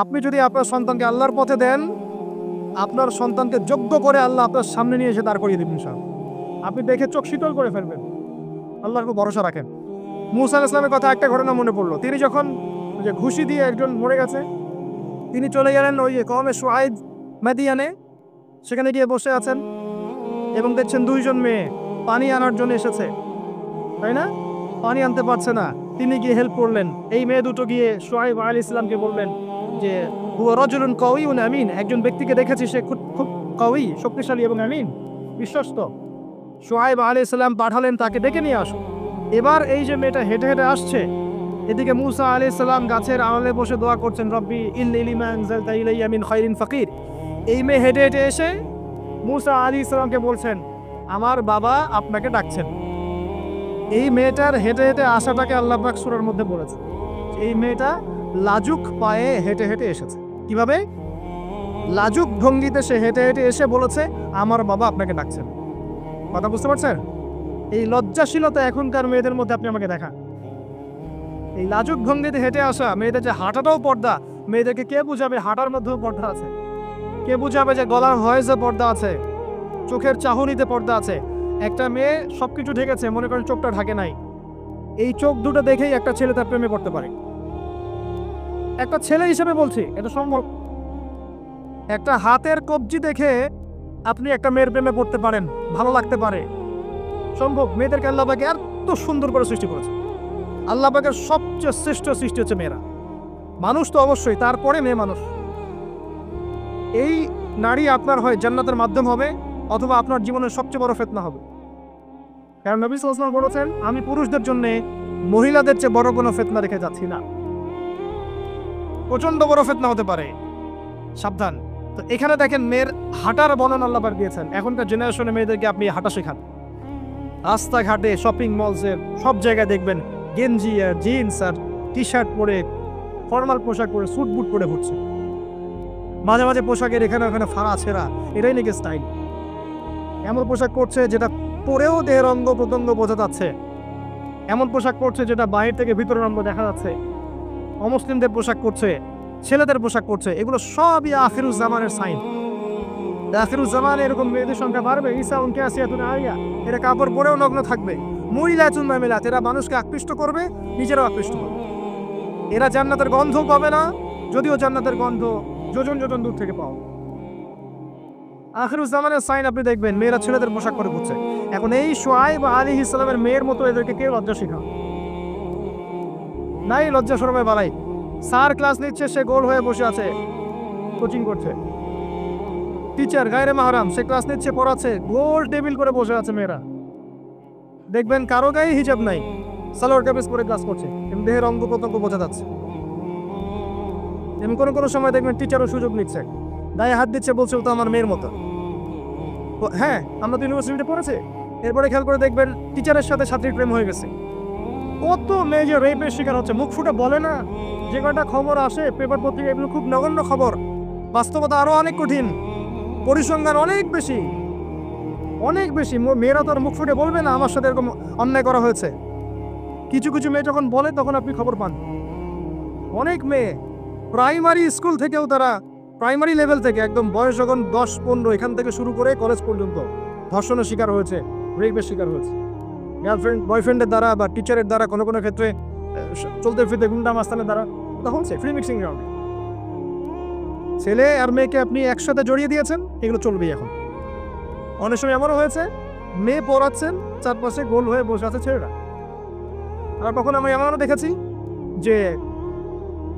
আপনি যদি আপনার সন্তানকে আল্লাহর পথে দেন, আপনার সন্তানকে যোগ্য করে আল্লাহ আপনার সামনে নিয়ে এসে দাঁড় করিয়ে দেবেন ইনশাআল্লাহ। আপনি দেখে চোখ শীতল করে ফেলবেন। আল্লাহর উপর ভরসা রাখেন। মুসা আলাইহিস সালামের কথা একটা ঘটনা মনে পড়লো। তিনি যখন যে ঘুষি দিয়ে একজন মরে গেছে, তিনি চলে গেলেন ওই কওমে শুআইব মাদিয়ানে। সেখানে গিয়ে বসে আছেন এবং দেখছেন দুইজন মেয়ে পানি আনার জন্য এসেছে, তাই না? পানি আনতে পারছে না, তিনি গিয়ে হেল্প করলেন। এই মেয়ে দুটো গিয়ে শুআইব আলাইহিস সালামকে বললেন যে হুয়া রাজুলুন কাওয়িউন আমিন, একজন ব্যক্তিকে দেখেছি সে খুব কাওয়ি, শক্তিশালী এবং আমিন, বিশ্বস্ত। শুআইব আলাইহিস সালাম পাঠালেন তাকে ডেকে নিয়ে আসো। এবার এই যে মেয়েটা হেঁটে হেঁটে আসছে, এদিকে মুসা আলাইহিস সালাম গাছের আড়ালে বসে দোয়া করছেন, রব্বি ইন্নী লিমা আনজালতা ইলাইয়া মিন খাইরিন ফাকির। এই মেয়ে হেঁটে হেঁটে এসে মুসা আলাইহিস সালামকে বলছেন, আমার বাবা আপনাকে ডাকছেন। এই মেয়েটার হেঁটে হেঁটে আসাটাকে আল্লাহ পাক সূরার মধ্যে বলেছে। এই মেয়েটা লাজুক পায়ে হেঁটে হেঁটে এসেছে। কিভাবে? লাজুক ভঙ্গিতে সে হেঁটে হেঁটে এসে বলেছে, আমার বাবা আপনাকে ডাকছেন। কথা বুঝতে পারছেন? এই লজ্জাশীলতা এখনকার মেয়েদের মধ্যে আপনি আমাকে দেখান। এই লাজুক ভঙ্গিতে হেঁটে আসা মেয়েদের যে হাঁটাটাও পর্দা, মেয়েদেরকে কে বুঝাবে হাঁটার মধ্যেও পর্দা আছে? কে বুঝাবে যে গলার ভয়েসে পর্দা আছে, চোখের চাহনিতে পর্দা আছে? একটা মেয়ে সবকিছু ঢেকেছে, মনে করেন চোখটা ঢাকে নাই, এই চোখ দুটো দেখেই একটা ছেলে তার প্রেমে পড়তে পারে। একটা ছেলে হিসেবে বলছি, এটা সম্ভব। একটা হাতের কবজি দেখে আপনি একটা মেয়ের প্রেমে পড়তে পারেন, ভালো লাগতে পারে, সম্ভব। মেয়েদেরকে আল্লাহ পাক এত সুন্দর করে সৃষ্টি করেছে। আল্লাহ পাকের সবচেয়ে শ্রেষ্ঠ সৃষ্টি হচ্ছে মেয়েরা। মানুষ তো অবশ্যই, তারপরে মেয়ে মানুষ। এই নারী আপনার হয় জান্নাতের মাধ্যম হবে, অথবা আপনার জীবনের সবচেয়ে বড় ফিতনা হবে। কারণ নবী সাল্লাল্লাহু আলাইহি ওয়াসাল্লাম বলেছেন, আমি পুরুষদের জন্য মহিলাদের চেয়ে বড় কোনো ফিতনা রেখে যাচ্ছি না। প্রচন্ড বড় ফিতনা হতে পারে, সাবধান। তো এখানে দেখেন মেয়ের হাঁটার বর্ণনা আল্লাহ পাক দিয়েছেন। এখনকার জেনারেশনে মেয়েদেরকে আপনি হাঁটা শেখান। রাস্তাঘাটে, শপিং মলসে, সব জায়গায় দেখবেন গেঞ্জি আর জিন্স আর টি শার্ট পরে, ফর্মাল পোশাক পরে, স্যুট বুট পরে ঘুরছে। মাঝে মাঝে পোশাকের এখানে ওখানে ফাড়া ছেঁড়া, এটাই নাকি স্টাইল। এমন পোশাক পরছে যেটা পরেও দেহের অঙ্গ প্রত্যঙ্গ বোঝা যাচ্ছে, এমন পোশাক পরছে যেটা বাহির থেকে ভিতরের অঙ্গ দেখা যাচ্ছে। অমুসলিমদের পোশাক পরছে, ছেলেদের পোশাক পরছে, এগুলো সবই আখিরুজ্জামানের সাইন। আখিরুজ্জামানে এরকম মেয়েদের সংখ্যা বাড়বে। ঈসা উনকে আসিয়াতুন আরিয়া, এরা কাপড় পরেও নগ্ন থাকবে। মুইলাতুন মামিলাত, এরা মানুষকে আকৃষ্ট করবে, নিজেরাও আকৃষ্ট করবে। এরা জান্নাতের গন্ধ পাবে না, যদিও জান্নাতের গন্ধ যোজন যোজন দূর থেকে পাও। আখিরুজ্জামানের সাইন আপনি দেখবেন, মেয়েরা ছেলেদের পোশাক পরে ঘুরছে। এখন এই শুআইব আলাইহিস সালামের মেয়ের মতো এদেরকে কেউ লজ্জা শেখাও নাই, লজ্জা শরমে বালাই। স্যার ক্লাস নিচ্ছে, সে গোল হয়ে বসে আছে, কোচিং করছে। টিচার গায়রে মাহরাম, সে ক্লাস নিচ্ছে, পড়াচ্ছে, গোল টেবিল করে বসে আছে মেয়েরা। দেখবেন কারো গায়ে হিজাব নাই, সালোয়ার কামিজ পরে ক্লাস করছে, এবং দেহের অঙ্গ প্রত্যঙ্গ বোঝা যাচ্ছে। এবং কোনো কোনো সময় দেখবেন টিচারও সুযোগ নিচ্ছে, গায়ে হাত দিচ্ছে, বলছে ও তো আমার মেয়ের মতো। হ্যাঁ, আমরা তো ইউনিভার্সিটিতে পড়েছি। এরপরে খেয়াল করে দেখবেন টিচারের সাথে ছাত্রীর প্রেম হয়ে গেছে। কত মেয়ে যে রেপের শিকার হচ্ছে, মুখ ফুটে বলে না। যে কটা খবর আসে পেপার পত্রিকা, এগুলো খুব নগণ্য খবর। বাস্তবতা আরো অনেক কঠিন, পরিসংখ্যান অনেক বেশি, অনেক বেশি। মেয়েরা তো আর মুখ ফুটে বলবে না আমার সাথে এরকম অন্যায় করা হয়েছে। কিছু কিছু মেয়ে যখন বলে তখন আপনি খবর পান। অনেক মেয়ে প্রাইমারি স্কুল থেকেও, তারা প্রাইমারি লেভেল থেকে একদম বয়স যখন 10-15, এখান থেকে শুরু করে কলেজ পর্যন্ত ধর্ষণের শিকার হয়েছে, রেপের শিকার হয়েছে। গার্লফ্রেন্ড বয়ফ্রেন্ডের দ্বারা বা টিচারের দ্বারা, কোনো কোনো ক্ষেত্রে চলতে ফিরতে গুন্ডা মাস্তানের দ্বারা। এটা হচ্ছে ফ্রি মিক্সিং গ্রাউন্ডে। ছেলে আর মেয়েকে আপনি একসাথে জড়িয়ে দিয়েছেন, এগুলো চলবেই। এখন অনেক সময় এমনও হয়েছে, মেয়ে পড়াচ্ছেন, চারপাশে গোল হয়ে বসে আছে ছেলেরা। আর কখন আমি এমনও দেখেছি যে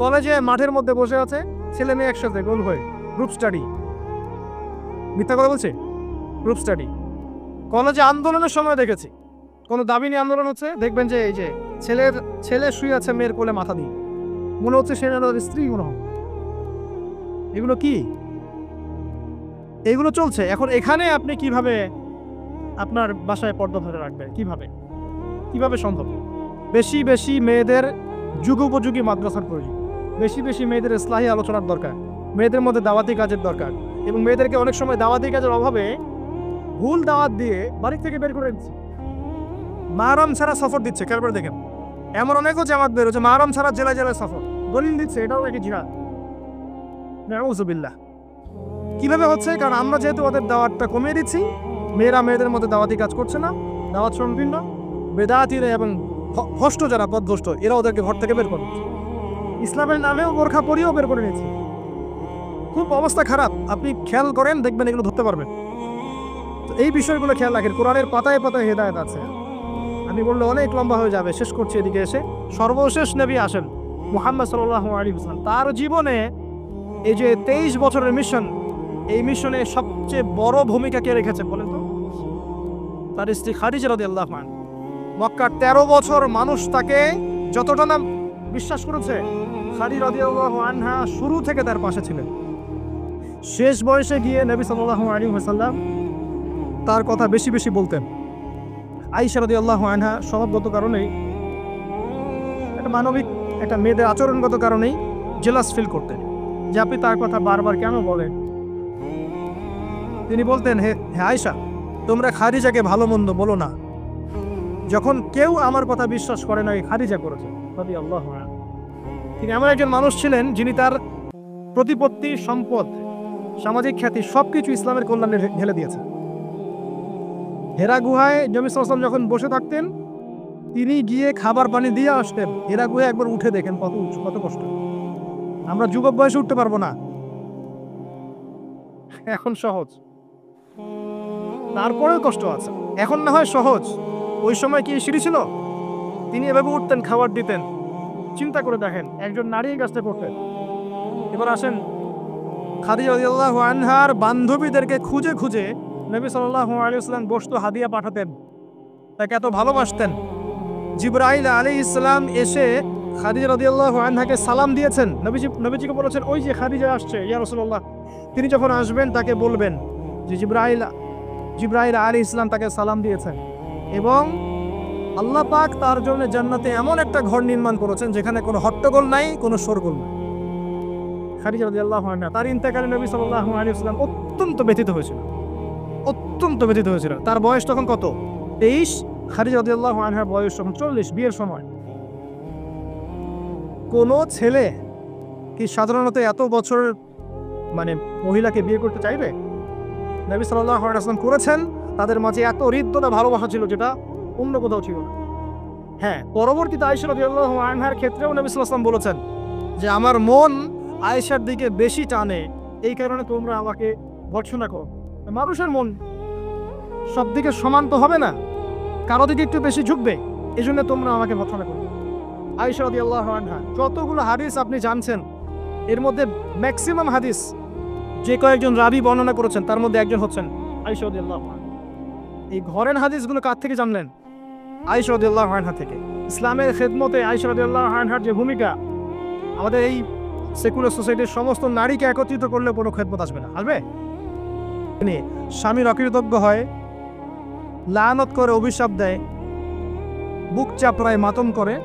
কলেজে মাঠের মধ্যে বসে আছে ছেলে মেয়ে একসাথে গোল হয়ে, গ্রুপ স্টাডি। মিথ্যা কথা বলছে? Group study. কলেজে আন্দোলনের সময় দেখেছি, কোনো দাবি নিয়ে আন্দোলন হচ্ছে, দেখবেন যে এই যে ছেলে শুয়ে আছে মেয়ের কোলে মাথা দিয়ে, মনে হচ্ছে সে স্ত্রী মনে হয়। এগুলো কি? এগুলো চলছে এখন। এখানে আপনি কিভাবে আপনার বাসায় পর্দা ধরে রাখবেন? কিভাবে সম্ভব? বেশি বেশি মেয়েদের যুগোপযোগী মাদ্রাসার প্রয়োজন, বেশি বেশি মেয়েদের ইসলাহি আলোচনার দরকার, মেয়েদের মধ্যে দাওয়াতি কাজের দরকার। এবং মেয়েদেরকে অনেক সময় দাওয়াতি কাজের অভাবে ভুল দাওয়াত দিয়ে বাড়ি থেকে বের করে দিচ্ছে, মাহরম ছাড়া সফর দিচ্ছে। খেয়াল করে দেখেন, এমন অনেকও জামাত বের হচ্ছে মাহরম ছাড়া জেলায় জেলায় সফর, দলিল দিচ্ছে এটাও নাকি জিহাদ। নাউযুবিল্লাহ। কিভাবে হচ্ছে? কারণ আমরা যেহেতু ওদের দাওয়াতটা কমিয়ে দিচ্ছি, মেয়েরা মেয়েদের মধ্যে দাওয়াতি কাজ করছে না, দাওয়াত সংকীর্ণ, বেদাতিরা এবং ভ্রষ্ট যারা পথভ্রষ্ট এরা ওদেরকে ঘর থেকে বের করে দিচ্ছে। ইসলামের নামেও বোরখা পরিয়েও বের করে নিয়েছে। খুব অবস্থা খারাপ। আপনি খেয়াল করেন, দেখবেন এগুলো ধরতে পারবেন। তো এই বিষয়গুলো খেয়াল রাখেন। কোরআনের পাতায় পাতায় হেদায়েত আছে। আমি বললে অনেক লম্বা হয়ে যাবে, শেষ করছি এদিকে এসে। সর্বশেষ নবী আসেন মুহাম্মদ সাল্লাল্লাহু আলাইহি ওয়াসাল্লাম। তার জীবনে এই যে 23 বছরের মিশন, এই মিশনে সবচেয়ে বড় ভূমিকা কে রেখেছে বলেন তো? তার স্ত্রী খাদিজা রাদিয়াল্লাহু আনহা। মক্কার 13 বছর মানুষ তাকে যতটা না বিশ্বাস করেছে, খাদিজা রাদিয়াল্লাহু আনহা শুরু থেকে তার পাশে ছিলেন। শেষ বয়সে গিয়ে নবী সাল্লাল্লাহু আলাইহি ওয়াসাল্লাম তার কথা বেশি বেশি বলতেন। আয়েশা রাদিয়াল্লাহু আনহা স্বভাবগত কারণেই, একটা মানবিক, একটা মেয়েদের আচরণগত কারণেই জেলাস ফিল করতেন যে আপনি তার কথা বারবার কেন বলেন। তিনি বলতেন, হে আয়েশা, তোমরা খাদিজাকে ভালো মন্দ বলো না, যখন কেউ আমার কথা বিশ্বাস করে না, খাদিজা করেছে রাদিয়াল্লাহু আনহা। তিনি এমন একজন মানুষ ছিলেন যিনি তার প্রতিপত্তি, সম্পদ, সামাজিক খ্যাতি সবকিছু ইসলামের কল্যাণে ঢেলে দিয়েছে। হেরা গুহায় নবী সাল্লাল্লাহু আলাইহি ওয়াসাল্লাম যখন বসে থাকতেন, তিনি গিয়ে খাবার পানি দিয়ে আসতেন। হেরা গুহায় একবার উঠে দেখেন কত উঁচু, কত কষ্ট। আমরা যুবক বয়সে উঠতে পারবো না, এখন সহজ, তারপরেও কষ্ট আছে। এখন না হয় সহজ, ওই সময় কি সিঁড়ি ছিল? তিনি এভাবে উঠতেন, খাবার দিতেন। চিন্তা করে দেখেন, একজন নারী কাজটা করতেন। এবার আসেন, খাদিজা রাদিয়াল্লাহু আনহার বান্ধবীদেরকে খুঁজে খুঁজে নবী সাল্লাল্লাহু আলাইহি ওয়াসাল্লাম বস্তু হাদিয়া পাঠাতেন, তাকে এত ভালোবাসতেন। জিবরাইল আলাইহিস সালাম এসে খাদিজা রাদিয়াল্লাহু আনহাকে সালাম দিয়েছেন। নবীজিকে বলেছেন, ওই যে খাদিজা আসছে ইয়া রাসূলুল্লাহ, তিনি যখন আসবেন তাকে বলবেন যে জিবরাইল আলাইহিস সালাম তাকে সালাম দিয়েছেন, এবং আল্লাহ পাক তার জন্য জান্নাতে এমন একটা ঘর নির্মাণ করেছেন যেখানে কোনো হট্টগোল নাই, কোনো শোরগোল নাই। খাদিজা রাদিয়াল্লাহু আনহা, তার ইন্তেকালে নবী সাল্লাল্লাহু আলাইহি ওয়াসাল্লাম অত্যন্ত ব্যথিত হয়েছিল। তার বয়স তখন কত? 23। খাদিজা রাদিয়াল্লাহু আনহার বয়স তখন 40, বিয়ের সময়। কোন ছেলে কি সাধারণত এত বছরের মহিলাকে বিয়ে করতে চাইবে? নবী সাল্লাল্লাহু আলাইহি ওয়াসাল্লাম করেছেন। তাদের মাঝে এত হৃদ্যতা, ভালোবাসা ছিল যেটা অন্য কোথাও ছিল না। হ্যাঁ, পরবর্তীতে আয়েশা রাদিয়াল্লাহু আনহার ক্ষেত্রেও নবী সাল্লাল্লাহু আলাইহি ওয়াসাল্লাম বলেছেন যে আমার মন আয়েশার দিকে বেশি টানে, এই কারণে তোমরা আমাকে ভর্ৎসনা করো। মানুষের মন সব দিকে সমান তো হবে না, কারো দিকে একটু বেশি ঝুঁকবে, এই জন্য তোমরা আমাকে ভর্ৎসনা করো। আয়েশা রাদিয়াল্লাহু আনহা, যতগুলো হাদিস আপনি জানছেন, এর মধ্যে ম্যাক্সিমাম হাদিস যে কয়েকজন রাবি বর্ণনা করেছেন তার মধ্যে একজন হচ্ছেন আয়েশা রাদিয়াল্লাহু আনহা। এই ঘরের হাদিসগুলো কার থেকে জানলেন? আয়েশা রাদিয়াল্লাহু আনহা থেকে। ইসলামের খেদমতে আয়েশা রাদিয়াল্লাহু আনহার যে ভূমিকা, আমাদের এই সেকুলার সোসাইটির সমস্ত নারীকে একত্রিত করলে কোনো খেদমত আসবে না, আসবে? স্বামীর অকৃতজ্ঞ হয়, লানত করে, অভিশাপ দেয়, বুক চাপড়ায়, মাতম করে,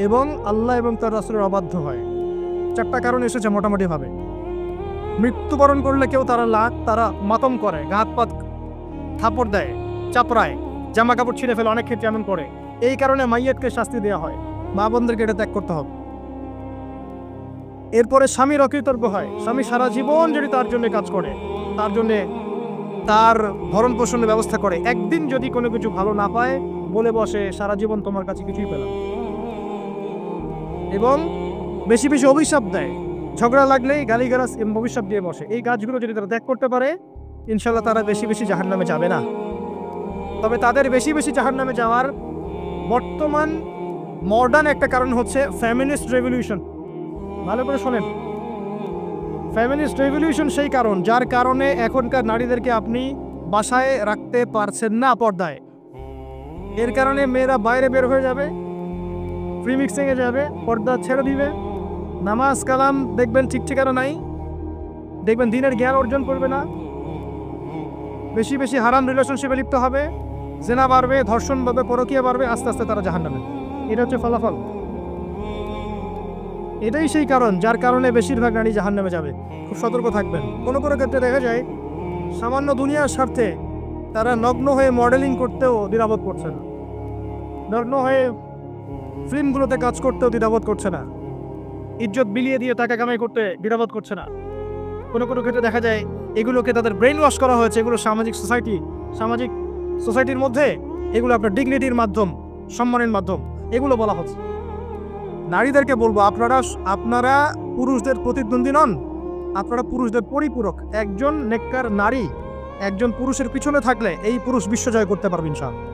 এবং আল্লাহ এবং তার রাসূলের অবাধ্য হয়। 4টা কারণ এসেছে মোটামুটি ভাবে। মৃত্যুবরণ করলে কেউ তারা মাতম করে, ঘাত পাত, থাপড় দেয়, চাপড়ায়, জামা কাপড় ছিঁড়ে ফেলে, অনেক ক্ষেত্রে এমন করে। এই কারণে মাইয়াতকে শাস্তি দেওয়া হয়, মা বোনদেরকে এটা ত্যাগ করতে হবে। এরপরে স্বামীর অকৃতজ্ঞ হয়, স্বামী সারা জীবন যদি তার জন্য কাজ করে, তার জন্য তার ভরণ পোষণের ব্যবস্থা করে, একদিন যদি কোনো কিছু ভালো না পায় বলে বসে সারা জীবন তোমার কাছে কিছুই পেলাম, এবং বেশি বেশি অভিশাপ দেয়, ঝগড়া লাগলেই গালিগালাজ এবং অভিশাপ দিয়ে বসে। এই কাজগুলো যদি তারা ত্যাগ করতে পারে, ইনশাল্লাহ তারা বেশি বেশি জাহান্নামে যাবে না। তবে তাদের বেশি বেশি জাহান্নামে যাওয়ার বর্তমান মডার্ন একটা কারণ হচ্ছে ফেমিনিস্ট রেভলিউশন। ভালো করে শোনেন, ফেমিনিস্ট রেভলিউশন সেই কারণ যার কারণে এখনকার নারীদেরকে আপনি বাসায় রাখতে পারছেন না পর্দায়। এর কারণে মেয়েরা বাইরে বের হয়ে যাবে, ফ্রি মিক্সিংয়ে যাবে, পর্দা ছেড়ে দিবে, নামাজ কালাম দেখবেন ঠিক ঠিকানা নাই, দেখবেন দিনের জ্ঞান অর্জন করবে না, বেশি বেশি হারাম রিলেশনশিপে লিপ্ত হবে, জেনা বাড়বে, ধর্ষণ বাড়বে, পরকীয়া বাড়বে, আস্তে আস্তে তারা জাহান্নামে। এটা হচ্ছে ফলাফল। এটাই সেই কারণ যার কারণে বেশিরভাগ নারী জাহান্নামে যাবে। খুব সতর্ক থাকবেন। কোনো কোনো ক্ষেত্রে দেখা যায় সামান্য দুনিয়ার স্বার্থে তারা নগ্ন হয়ে মডেলিং করতেও দ্বিধাবোধ করছে না, নগ্ন হয়ে ফিল্মগুলোতে কাজ করতেও দ্বিধাবোধ করছে না। ইজ্জত বিলিয়ে দিয়ে টাকা কামাই করতে দ্বিধাবোধ করছে না। কোনো কোনো ক্ষেত্রে দেখা যায় এগুলোকে তাদের ব্রেন ওয়াশ করা হয়েছে, এগুলো সামাজিক সোসাইটির মধ্যে এগুলো আপনার ডিগনিটির মাধ্যম, সম্মানের মাধ্যম, এগুলো বলা হচ্ছে। নারীদেরকে বলবো, আপনারা পুরুষদের প্রতিদ্বন্দ্বী নন, আপনারা পুরুষদের পরিপূরক। একজন নেককার নারী একজন পুরুষের পিছনে থাকলে এই পুরুষ বিশ্বজয় করতে পারবে ইনশাআল্লাহ।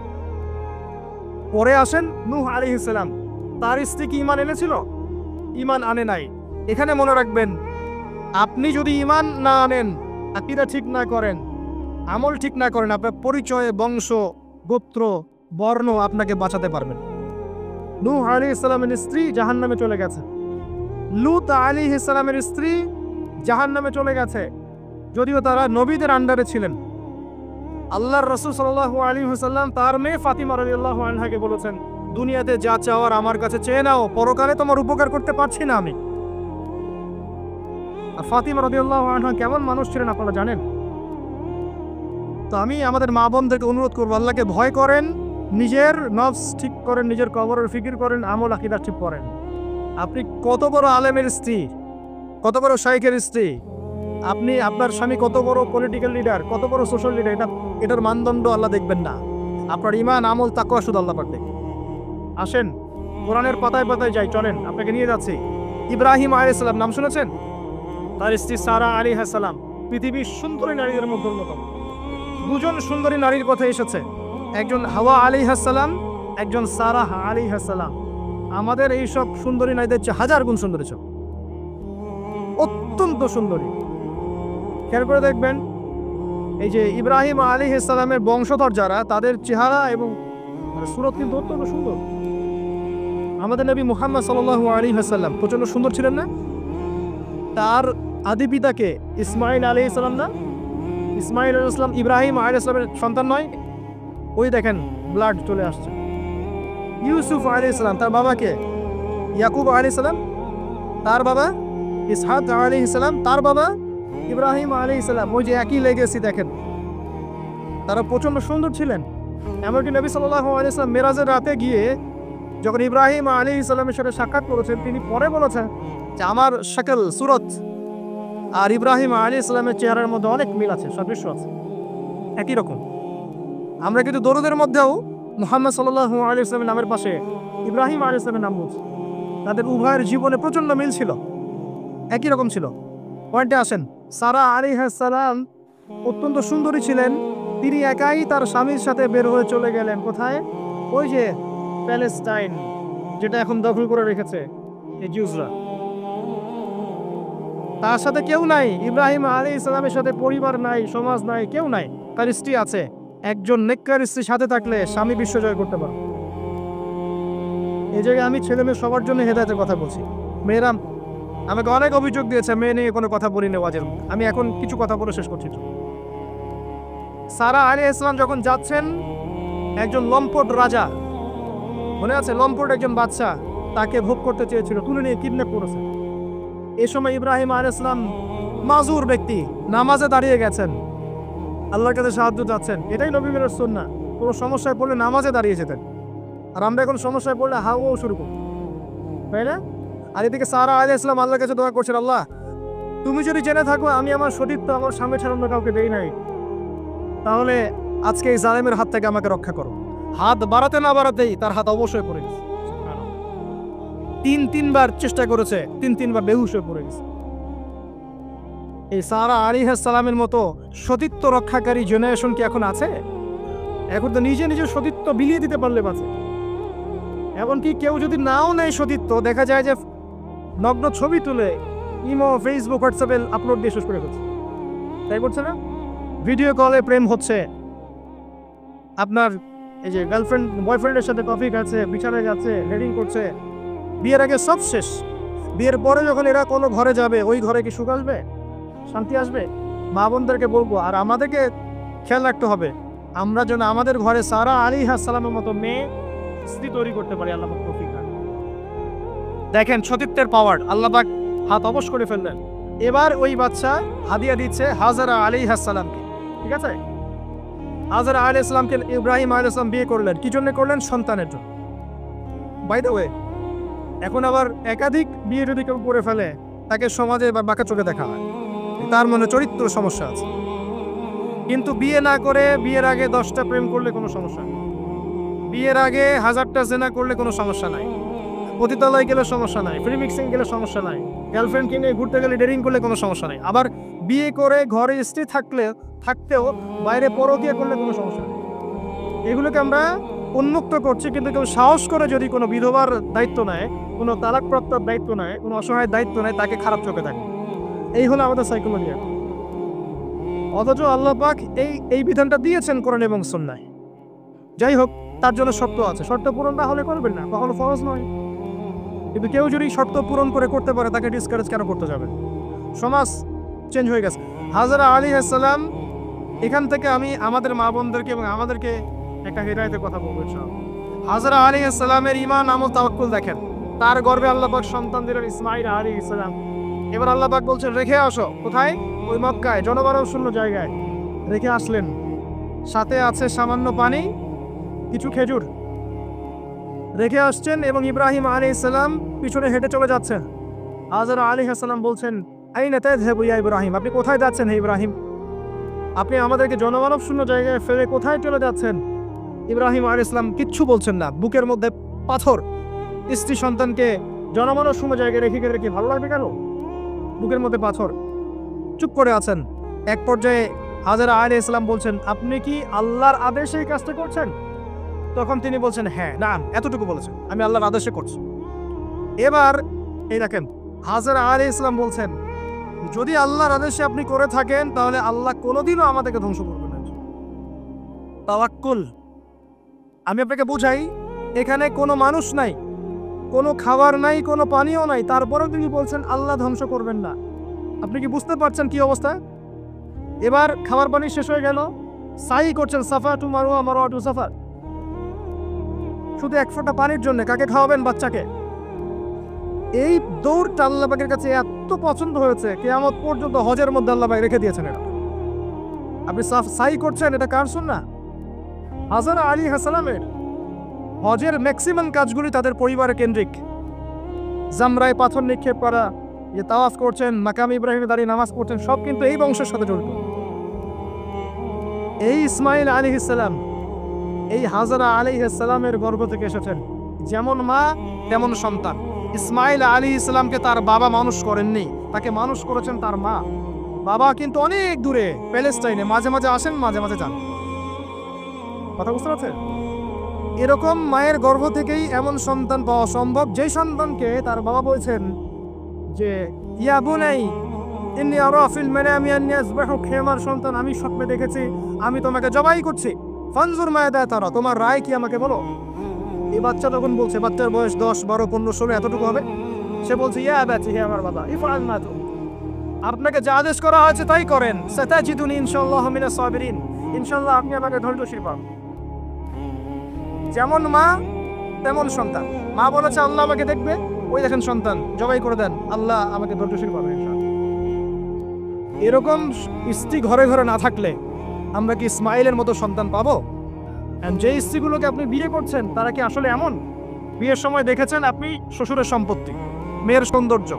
পরে আসেন নূহ আলাইহিস সালাম, তার স্ত্রী কি ঈমান এনেছিল? ঈমান আনে নাই। এখানে মনে রাখবেন, আপনি যদি ঈমান না আনেন, আকীদা ঠিক না করেন, আমল ঠিক না করেন, আপনার পরিচয়, বংশ, গোত্র, বর্ণ আপনাকে বাঁচাতে পারবেন। নূহ আলাইহিস সালামের স্ত্রী জাহান্নামে চলে গেছে, লূত আলাইহিস সালামের স্ত্রী জাহান্নামে চলে গেছে, যদিও তারা নবীদের আন্ডারে ছিলেন। আল্লাহর রাসূল সাল্লাল্লাহু আলাইহি ওয়াসাল্লাম তার মেয়ে ফাতিমা রাদিয়াল্লাহু আনহাকে বলেছেন, দুনিয়াতে যা চাওয়ার আমার কাছে চেয়ে নাও, পরকালে তোমার উপকার করতে পারছি না আমি। আর ফাতিমা রাদিয়াল্লাহু আনহা কেমন মানুষ ছিলেন আপনারা জানেন? তো আমি আমাদের মা বোনদেরকে অনুরোধ করবো, আল্লাহকে ভয় করেন, নিজের নফস ঠিক করেন, নিজের কবরের ফিকির করেন, আমল আকীদা ঠিক করেন। আপনি কত বড় আলেমের স্ত্রী, কত বড় শাইখের স্ত্রী, আপনি আপনার স্বামী কত বড় পলিটিক্যাল লিডার, কত বড় সোশ্যাল লিডার, এটার মানদণ্ড আল্লাহ দেখবেন না। আপনার ঈমান, আমল, তাকওয়া শুধু আল্লাহ পাক দেখবেন। আসেন কোরআনের পাতায় পাতায় যাই, চলেন আপনাকে নিয়ে যাচ্ছি। ইব্রাহিম আলাইহিস সালাম নাম শুনেছেন? তার স্ত্রী সারা আলাইহিস সালাম পৃথিবীর সুন্দরী নারীদের মধ্যে অন্যতম। দুজন সুন্দরী নারীর কথা এসেছে, একজন হাওয়া আলাইহিস সালাম, একজন সারা আলাইহিস সালাম। আমাদের এইসব সুন্দরী নারীদের চেয়ে হাজার গুণ সুন্দরী, অত্যন্ত সুন্দরী। খেয়াল করে দেখবেন, এই যে ইব্রাহিম আলাইহিস সালামের বংশধর যারা, তাদের চেহারা এবং সুরত কিন্তু অত্যন্ত সুন্দর। আমাদের নবী মুহাম্মদ সাল্লাল্লাহু আলাইহি ওয়াসাল্লাম প্রচন্ড সুন্দর ছিলেন না? তার আদি পিতাকে ইসমাইল আলাইহিস সালাম না? ইসমাইল আলাইহিস সালাম ইব্রাহিম আলাইহিস সালামের সন্তান নয়? ওই দেখেন ব্লাড চলে আসছে। ইউসুফ আলাইহিস সালাম তার বাবাকে, ইয়াকুব আলাইহিস সালাম তার বাবা, ইসহাক আলাইহিস সালাম তার বাবা, ইব্রাহিম আলাইহিস সালাম, ওই যে একই লেগেসি দেখেন। তারা প্রচন্ড সুন্দর ছিলেন। এমনকি নবী সাল্লাল্লাহু আলাইহি ওয়াসাল্লাম মেরাজের রাতে গিয়ে যখন ইব্রাহিম আলাইহিস সালামের সাথে সাক্ষাৎ করেছেন, তিনি পরে বলেছেন যে আমার শাকল, সুরত আর ইব্রাহিম আলাইহিস সালামের চেহারার মধ্যে অনেক মিল আছে, সাদৃশ্য আছে, একই রকম। আমরা কিন্তু দরুদের মধ্যেও মুহাম্মদ সাল্লাল্লাহু আলাইহি ওয়াসাল্লামের নামের পাশে ইব্রাহিম আলাইহিস সালামের নাম বলছি। তাদের উভয়ের জীবনে প্রচন্ড মিল ছিল, একই রকম ছিল। পয়েন্টে আসেন, সারা আলাইহিস সালাম অত্যন্ত সুন্দরী ছিলেন। তিনি একাই তার স্বামীর সাথে বের হয়ে চলে গেলেন কোথায়? ওই যে প্যালেস্টাইন, যেটা এখন দখল করে রেখেছে এই জিউসরা। তার সাথে কেউ নাই। ইব্রাহিম আলাইহিস সালামের সাথে পরিবার নাই, সমাজ নাই, কেউ নাই। তার স্ত্রী আছে। একজন নেককার স্ত্রীর সাথে থাকলে স্বামী বিশ্বজয় করতে পারে। এই জায়গায় আমি ছেলে মেয়ে সবার জন্য হেদায়েতের কথা বলছি। মেয়েরা আমাকে অনেক অভিযোগ দিয়েছে, মেয়ে নিয়ে কোনো কথা বলি না ওয়াজের। আমি এখন কিছু কথা বলে শেষ করছি। সারা আলাইহিস সালাম যখন যাচ্ছেন, একজন লম্পট রাজা, মনে আছে, লম্পট একজন বাদশা তাকে ভোগ করতে চেয়েছিল, তুলে নিয়ে কিডন্যাপ করেছে। এই সময় ইব্রাহিম আলাইহিস সালাম মাজুর ব্যক্তি, নামাজে দাঁড়িয়ে গেছেন, আল্লাহর কাছে সাহায্য চাচ্ছেন। এটাই নবীর সুন্নাহ। কোনো সমস্যায় পড়লে নামাজে দাঁড়িয়ে যেতেন। আর আমরা এখন সমস্যায় পড়লে হাওয়াও শুরু করি, তাই না? আর এদিকে সারা আলাইহিস সালাম আল্লাহর কাছে দোয়া করছেন, আল্লাহ তুমি যদি জেনে থাকো আমি আমার সতীত্ব আমার স্বামী ছাড়া অন্য কাউকে দেই নাই, তাহলে আজকে এই জালেমের হাত থেকে আমাকে রক্ষা করো। হাত বাড়াতে না বাড়াতেই তার হাত অবশ্যই পড়ে গেছে। তিনবার চেষ্টা করেছে, তিনবার বেহুশ হয়ে পড়ে গেছে। এই সারা আলাইহিস সালামের মতো সতীত্ব রক্ষাকারী জেনারেশন কি এখন আছে? এখন তো নিজে নিজের সতীত্ব বিলিয়ে দিতে পারলে বাঁচে। এমনকি কেউ যদি নাও নেয় সতীত্ব, দেখা যায় যে নগ্ন ছবি তুলে ইমো, ফেসবুক, হোয়াটসঅ্যাপে আপলোড দিয়ে শেষ করে ফেলছে, তাই করছে না? ভিডিও কলে প্রেম হচ্ছে, আপনার এই যে গার্লফ্রেন্ড বয়ফ্রেন্ডের সাথে কফি খাচ্ছে, বিছানায় যাচ্ছে, রেডিং করছে। বিয়ের আগে সব শেষ, বিয়ের পরে যখন এরা কোনো ঘরে যাবে, ওই ঘরে কি সুখ আসবে, শান্তি আসবে? মা বোনদেরকে বলবো, আর আমাদেরকে খেয়াল রাখতে হবে, আমরা যেন আমাদের ঘরে সারা আলাইহিস সালামের মতো মেয়ে স্ত্রী তৈরি করতে পারি। আল্লাহ পাক তৌফিক দান। দেখেন সতীত্বের পাওয়ার, আল্লাহ পাক হাত অবশ করে ফেললেন। এবার ওই বাচ্চা হাদিয়া দিচ্ছে হাজারা আলাইহিস সালামকে, ঠিক আছে? হাজারা আলাইহিস সালামকে ইব্রাহিম আলাইহিস সালাম বিয়ে করলেন, কি জন্য করলেন? সন্তানের জন্য। বাই দ্য ওয়ে, এখন আবার একাধিক বিয়ে যদি কেউ করে ফেলে তাকে সমাজে বা বাঁকা চোখে দেখা হয়, তার মনে চরিত্র সমস্যা আছে। কিন্তু বিয়ে না করে বিয়ের আগে 10টা প্রেম করলে কোনো সমস্যা নেই, বিয়ের আগে 1000টা জেনা করলে কোনো সমস্যা নাই, পতিতালয় গেলে সমস্যা নাই, ফ্রি মিক্সিং গেলে সমস্যা নাই, গার্লফ্রেন্ডকে নিয়ে ঘুরতে গেলে ডেটিং করলে কোনো সমস্যা নাই। আবার বিয়ে করে ঘরে স্ত্রী থাকতেও বাইরে পরকীয়া করলে কোনো সমস্যা নেই। এগুলোকে আমরা উন্মুক্ত করছি, কিন্তু কেউ সাহস করে যদি কোনো বিধবার দায়িত্ব নেয়, কোনো তালাকপ্রাপ্তর দায়িত্ব নেয়, কোনো অসহায় দায়িত্ব নেয়, তাকে খারাপ চোখে দেখে। এই হলো আমাদের সাইকোলজি। অথচ আল্লাহ পাক এই বিধানটা দিয়েছেন কোরআন এবং সুন্নাহয়। যাই হোক, তার জন্য শর্ত আছে, শর্ত পূরণ না হলে করবেন না, কখনো ফরজ নয়। কিন্তু কেউ যদি শর্ত পূরণ করতে পারে, তাকে ডিসকারেজ কেন করতে যাবে? সমাজ চেঞ্জ হয়ে গেছে। হাজরা আলাইহিস সালাম, এখান থেকে আমি আমাদের মা বোনদেরকে এবং আমাদেরকে একটা হেদায়েতের কথা বলবো ইনশাআল্লাহ। হাজরা আলাইহিস সালামের ঈমান, আমল, তাওয়াক্কুল দেখেন। তার গর্ভে আল্লাহ পাক সন্তান দিলেন ইসমাঈল আলাইহিস সালাম। এবার আল্লাহ পাক বলছেন রেখে আসো। কোথায়? ওই মক্কায়, জনমানবশূন্য জায়গায় রেখে আসলেন। সাথে আছে সামান্য পানি, কিছু খেজুর রেখে আসছেন, এবং ইব্রাহিম আলাইহিস সালাম পিছনে হেঁটে চলে যাচ্ছেন। হাজরা আলাইহিস সালাম বলছেন আইনা তাযহাবু ইয়া ইব্রাহিম, আপনি কোথায় যাচ্ছেন হে ইব্রাহিম? আপনি আমাদেরকে জনমানব শূন্য জায়গায় ফেলে কোথায় চলে যাচ্ছেন? ইব্রাহিম আলাইহিস সালাম কিচ্ছু বলছেন না, বুকের মধ্যে পাথর। স্ত্রী সন্তানকে জনমানব শূন্য জায়গায় রেখে ভালো লাগবে কেন? বুকের মধ্যে পাথর, চুপ করে আছেন। এক পর্যায়ে হাজরা আলাইহিস সালাম বলছেন আপনি কি আল্লাহর আদেশে এই কাজটা করছেন? তখন তিনি বলছেন হ্যাঁ, না, এতটুকু বলেছেন, আমি আল্লাহর আদেশে করছি। এবার এই দেখেন, হাজরা আলাইহিস সালাম বলছেন যদি আল্লাহর আদেশে আপনি করে থাকেন, তাহলে আল্লাহ কোনোদিনও আমাদেরকে ধ্বংস করবেন না। তাওয়াক্কুল। আমি আপনাকে বুঝাই, এখানে কোনো মানুষ নাই, কোনো খাবার নাই, কোনো পানীয় নাই, তারপরেও তিনি বলছেন আল্লাহ ধ্বংস করবেন না। আপনি কি বুঝতে পারছেন কি অবস্থা? এবার খাবার পানি শেষ হয়ে গেল, সাই করছেন সাফা টু মারওয়া, মারওয়া টু সাফা, শুধু এক ফোঁটা পানির জন্য। কাকে খাওয়াবেন? বাচ্চাকে। এই দৌড়টা আল্লাহ পাকের কাছে এত পছন্দ হয়েছে, কিয়ামত পর্যন্ত হজের মধ্যে আল্লাহ পাক রেখে দিয়েছেন এটা। আপনি সাই করছেন, এটা কার সুন্নাহ? হাজরা আলাইহিস সালামের। হজের ম্যাক্সিমাম কাজগুলি তাদের পরিবারের কেন্দ্রিক। জামরায় পাথর নিক্ষেপ করা, যে তাওয়াফ করছেন, মাকাম ইব্রাহিমে দাঁড়িয়ে নামাজ পড়ছেন, সব কিন্তু এই বংশের সাথে জড়িত। এই ইসমাঈল আলাইহিস সালাম, এই হাজরা আলাইহিস সালামের গর্ভ থেকে এসেছেন। যেমন মা তেমন সন্তান। ইসমাঈল আলাইহিস সালামকে তার বাবা মানুষ করেননি, তাকে মানুষ করেছেন তার মা। বাবা কিন্তু অনেক দূরে প্যালেস্টাইনে, মাঝে মাঝে আসেন, মাঝে মাঝে যান। কথা বুঝতে পারছেন? এরকম মায়ের গর্ভ থেকেই এমন সন্তান পাওয়া সম্ভব, যেই সন্তানকে তার বাবা বলছেন যে ইয়া বুনাই ইন্নী আরা ফিল মানামি আন্নী আযবাহুক, হে আমার সন্তান, আমি স্বপ্নে দেখেছি আমি তোমাকে জবাই করছি। ফানজুর মায়াদা তারা, তোমার রায় কি আমাকে বলো। এই বাচ্চা তখন বলছে, বাচ্চার বয়স 10, 12, 15, 16 এতটুকু হবে। সে বলছে ইয়া আবাতি, হে আমার বাবা, ইফআল মা তু'মার, আপনাকে যা আদেশ করা হয়েছে তাই করেন। সাতাজিদুনি ইনশাআল্লাহু মিনাস সাবিরিন, ইনশাআল্লাহ আপনি আমাকে ধৈর্যশীল পাবেন। যেমন মা তেমন সন্তান। মা বলেছে আল্লাহ আমাকে দেখবে, ওই দেখেন সন্তান জবাই করে দেন, আল্লাহ আমাকে ধৈর্যশীল পাবে ইনশাআল্লাহ। এরকম স্ত্রী ঘরে ঘরে না থাকলে আমরা কি ইসমাঈলের মতো সন্তান পাবো? যে স্ত্রীগুলোকে আপনি বিয়ে করছেন, তারা কি আসলে এমন? বিয়ের সময় দেখেছেন আপনি শ্বশুরের সম্পত্তি, মেয়ের সৌন্দর্য,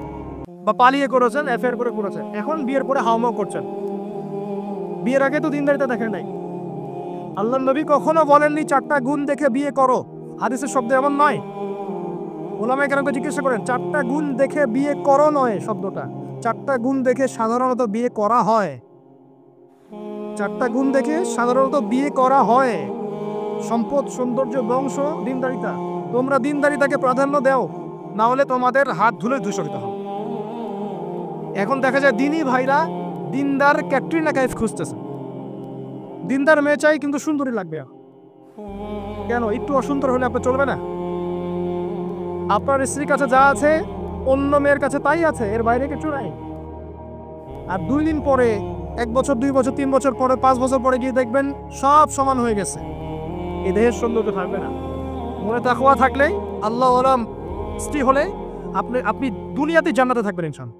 বা পালিয়ে করেছেন, অ্যাফেয়ার করে করেছেন, এখন বিয়ের পরে হাওমাও করছেন। বিয়ের আগে তো দিনদারিতা দেখেন নাই। আল্লাহর নবী কখনো বলেননি 4টা গুণ দেখে বিয়ে করো, হাদিসের শব্দ এমন নয়। ওলামায়ে কেরামকে জিজ্ঞাসা করেন 4টা গুণ দেখে বিয়ে করো নয় শব্দটা, 4টা গুণ দেখে সাধারণত বিয়ে করা হয়। 4টা গুণ দেখে সাধারণত বিয়ে করা হয়। সম্পদ, সৌন্দর্য, বংশ, দিনদারিতা। তোমরা দিনদারিতাকে প্রাধান্য দাও, না হলে তোমাদের হাত ধুলে দূষিত হবে। এখন দেখা যায় দিনী ভাইরা দিনদার ক্যাটরিনা কাইফ খুঁজতেছে। দিনদার মেয়ে চাই, কিন্তু সুন্দরী লাগবে। কেন? একটু অসুন্দর হলে আপনার চলবে না? আপনার স্ত্রীর কাছে যা আছে অন্য মেয়ের কাছে তাই আছে, এর বাইরে কিছু নাই। আর 2 দিন পরে, 1 বছর, 2 বছর, 3 বছর পরে, 5 বছর পরে গিয়ে দেখবেন সব সমান হয়ে গেছে। এই দেহের সৌন্দর্য থাকবে না। মনে তাকওয়া থাকলেই, আল্লাহ ওয়ালা স্ত্রী হলে আপনি দুনিয়াতে জান্নাতে থাকবেন ইনশাআল্লাহ।